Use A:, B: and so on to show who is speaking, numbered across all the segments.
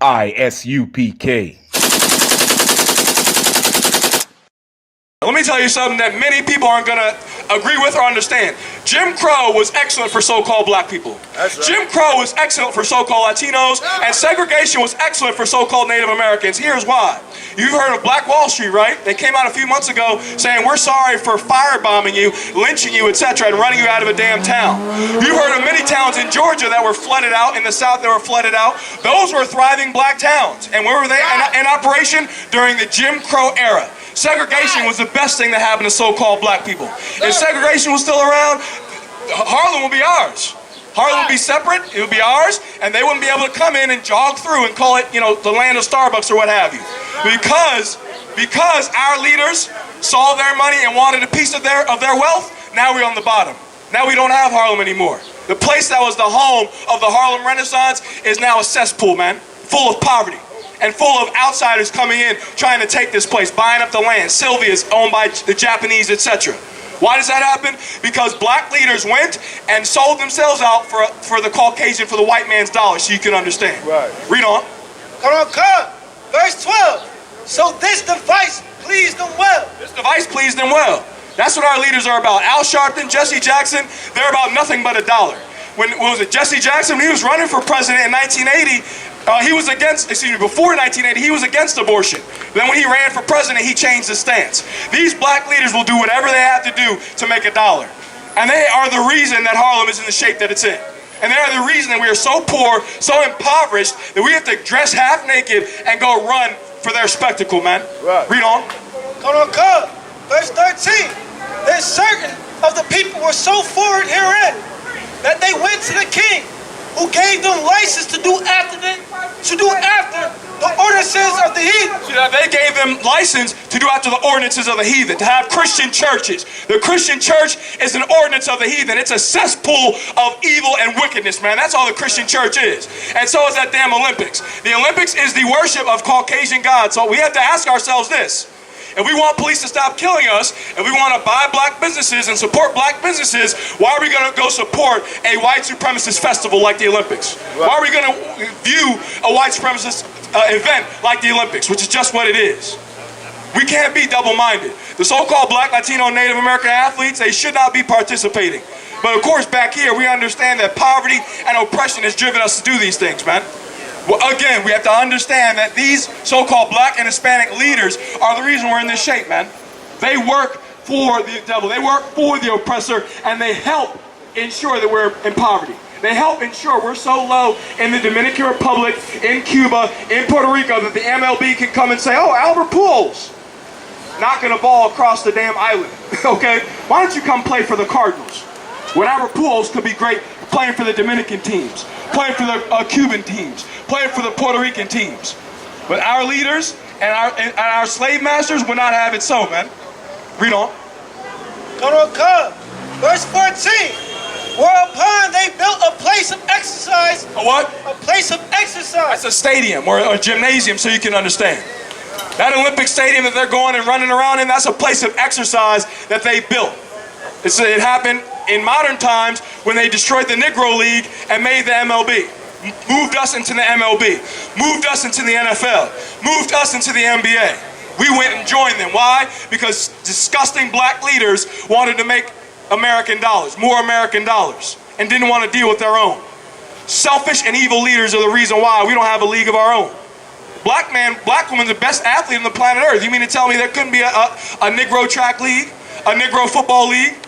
A: I.S.U.P.K.
B: Let me tell you something that many people aren't going to agree with or understand. Jim Crow was excellent for so-called black people.
C: That's right.
B: Jim Crow was excellent for so-called Latinos, and segregation was excellent for so-called Native Americans. Here's why. You've heard of Black Wall Street, right? They came out a few months ago saying, we're sorry for firebombing you, lynching you, etc., and running you out of a damn town. You've heard of many towns in Georgia that were flooded out, in the South that were flooded out. Those were thriving black towns. And where were they in operation? During the Jim Crow era. Segregation was the best thing that happened to so-called black people. If segregation was still around, Harlem would be ours. Harlem would be separate, it would be ours, and they wouldn't be able to come in and jog through and call it, you know, the land of Starbucks or what have you. Because our leaders saw their money and wanted a piece of their wealth, now we're on the bottom. Now we don't have Harlem anymore. The place that was the home of the Harlem Renaissance is now a cesspool, man, full of poverty. And full of outsiders coming in, trying to take this place, buying up the land. Sylvia's owned by the Japanese, etc. Why does that happen? Because black leaders went and sold themselves out for the Caucasian, for the white man's dollar, so you can understand.
C: Right.
B: Read on.
D: Come. Verse 12. So this device pleased them well.
B: This device pleased them well. That's what our leaders are about. Al Sharpton, Jesse Jackson, they're about nothing but a dollar. What was it, Jesse Jackson, when he was running for president in 1980, he was against, before 1980, he was against abortion. Then when he ran for president, he changed his stance. These black leaders will do whatever they have to do to make a dollar. And they are the reason that Harlem is in the shape that it's in. And they are the reason that we are so poor, so impoverished, that we have to dress half naked and go run for their spectacle, man.
C: Right.
B: Read on.
D: Come. Verse 13. Then certain of the people were so forward herein that they went to the king, who gave them license to do after the ordinances of the heathen.
B: See, they gave them license to do after the ordinances of the heathen, to have Christian churches. The Christian church is an ordinance of the heathen. It's a cesspool of evil and wickedness, man. That's all the Christian church is. And so is that damn Olympics. The Olympics is the worship of Caucasian gods. So we have to ask ourselves this. If we want police to stop killing us, if we want to buy black businesses and support black businesses, why are we going to go support a white supremacist festival like the Olympics?
C: Right.
B: Why are we going to view a white supremacist event like the Olympics, which is just what it is? We can't be double-minded. The so-called black, Latino, and Native American athletes, they should not be participating. But of course, back here, we understand that poverty and oppression has driven us to do these things, man. Well, again, we have to understand that these so-called black and Hispanic leaders are the reason we're in this shape, man. They work for the devil. They work for the oppressor, and they help ensure that we're in poverty. They help ensure we're so low in the Dominican Republic, in Cuba, in Puerto Rico, that the MLB can come and say, oh, Albert Pujols knocking a ball across the damn island, okay? Why don't you come play for the Cardinals? When Albert Pujols could be great playing for the Dominican teams, playing for the Cuban teams, playing for the Puerto Rican teams. But our leaders and our slave masters will not have it so, man. Read on.
D: Come. Verse 14. Whereupon they built a place of exercise.
B: A what?
D: A place of exercise.
B: That's a stadium or a gymnasium, so you can understand. That Olympic stadium that they're going and running around in, that's a place of exercise that they built. It happened in modern times when they destroyed the Negro League and made the MLB. Moved us into the MLB. Moved us into the NFL. Moved us into the NBA. We went and joined them. Why? Because disgusting black leaders wanted to make American dollars, more American dollars, and didn't want to deal with their own. Selfish and evil leaders are the reason why we don't have a league of our own. Black woman's the best athlete on the planet Earth. You mean to tell me there couldn't be a Negro track league, a Negro football league?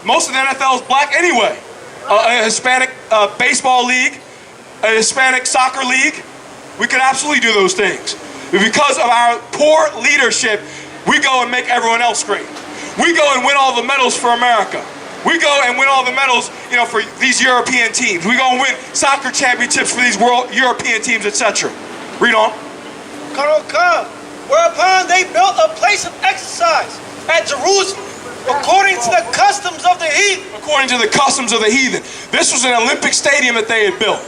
B: Most of the NFL is black anyway. A Hispanic baseball league, a Hispanic soccer league. We could absolutely do those things. But because of our poor leadership, we go and make everyone else great. We go and win all the medals for America. We go and win all the medals, for these European teams. We go and win soccer championships for these European teams, etc. Read on.
D: Come. Whereupon they built a place of exercise at Jerusalem, according to the customs of the heathen.
B: According to the customs of the heathen. This was an Olympic stadium that they had built.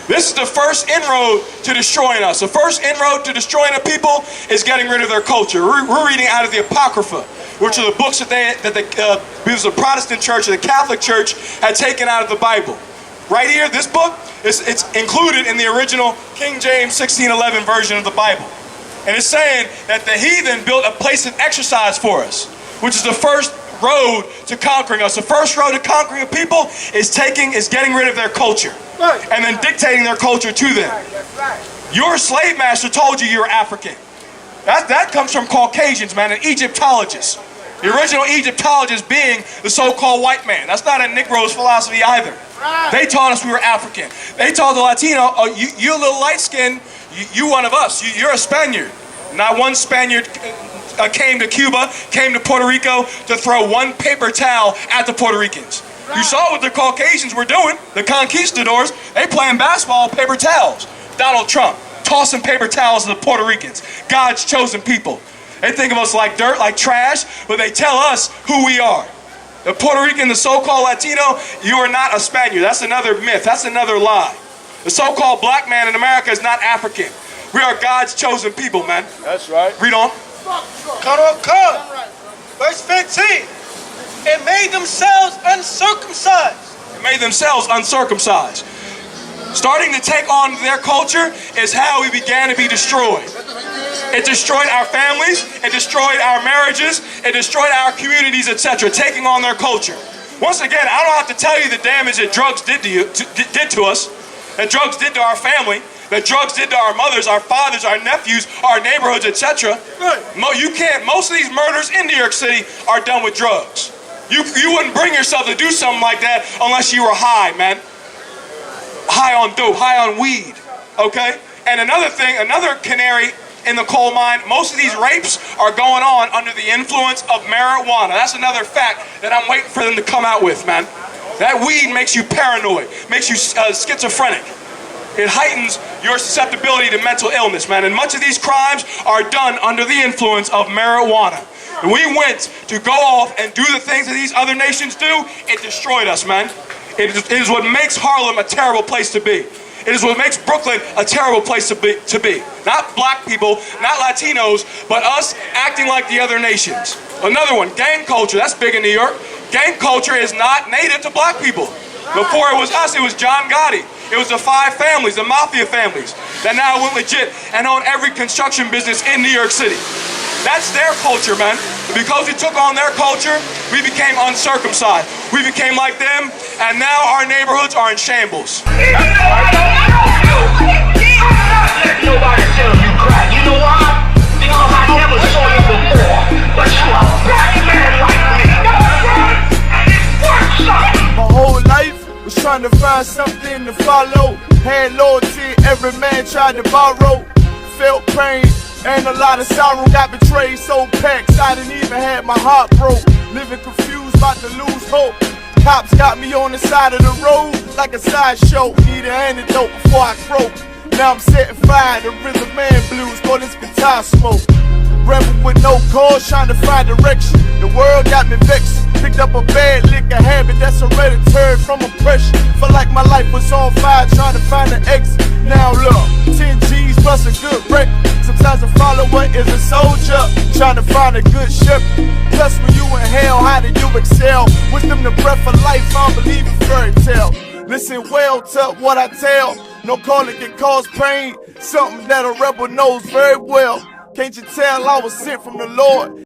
B: This is the first inroad to destroying us. The first inroad to destroying a people is getting rid of their culture. We're reading out of the Apocrypha, which are the books that the Protestant church or the Catholic church had taken out of the Bible. Right here, this book, it's included in the original King James 1611 version of the Bible. And it's saying that the heathen built a place of exercise for us, which is the first road to conquering us. The first road to conquering a people is getting rid of their culture and then dictating their culture to them. Your slave master told you you're African. That comes from Caucasians, man, and Egyptologists. The original Egyptologists being the so-called white man. That's not a Negro's philosophy either. They taught us we were African. They told the Latino, oh, you a little light-skinned, you one of us. You're a Spaniard. Not one Spaniard came to Cuba, came to Puerto Rico to throw one paper towel at the Puerto Ricans. You saw what the Caucasians were doing. The conquistadors, they playing basketball with paper towels. Donald Trump tossing paper towels to the Puerto Ricans. God's chosen people. They think of us like dirt, like trash, but they tell us who we are. The Puerto Rican, the so-called Latino, you are not a Spaniard. That's another myth. That's another lie. The so-called black man in America is not African. We are God's chosen people, man.
A: That's right.
B: Read on.
D: Verse 15. It made themselves uncircumcised.
B: It made themselves uncircumcised. Starting to take on their culture is how we began to be destroyed. It destroyed our families, it destroyed our marriages, it destroyed our communities, etc., taking on their culture. Once again, I don't have to tell you the damage that drugs did to us, that drugs did to our family, that drugs did to our mothers, our fathers, our nephews, our neighborhoods, etc. Most of these murders in New York City are done with drugs. You wouldn't bring yourself to do something like that unless you were high, man. High on dope, high on weed, okay? And another thing, another canary in the coal mine, most of these rapes are going on under the influence of marijuana. That's another fact that I'm waiting for them to come out with, man. That weed makes you paranoid, makes you schizophrenic. It heightens your susceptibility to mental illness, man. And much of these crimes are done under the influence of marijuana. And we went to go off and do the things that these other nations do. It destroyed us, man. It is what makes Harlem a terrible place to be. It is what makes Brooklyn a terrible place to be. Not black people, not Latinos, but us acting like the other nations. Another one, gang culture. That's big in New York. Gang culture is not native to black people. Before it was us, it was John Gotti. It was the 5 families, the mafia families, that now went legit and own every construction business in New York City. That's their culture, man. Because we took on their culture, we became uncircumcised. We became like them, and now our neighborhoods are in shambles.
C: I'm not letting nobody tell you cry. You know why? Because I never saw you before. But you a black man like me. And it works something.
A: My whole life was trying to find something to follow. Had loyalty, every man tried to borrow. Felt pain and a lot of sorrow. Got betrayed, sold packs, I didn't even have my heart broke. Living confused, about to lose hope. Cops got me on the side of the road like a sideshow. Need an antidote before I croak. Now I'm setting fire to rhythm man blues, call this guitar smoke. Rebel with no cause, trying to find direction. The world got me vexed. Picked up a bad liquor habit that's hereditary from oppression. Felt like my life was on fire, trying to find an exit. Now look, 10 G's plus a good wreck. Sometimes a follower is a soldier, trying to find a good shepherd. Plus when you in hell, how do you excel? Wisdom the breath of life, I don't believe in fairy tale. Listen well to what I tell. No calling can cause pain, something that a rebel knows very well. Can't you tell I was sent from the Lord?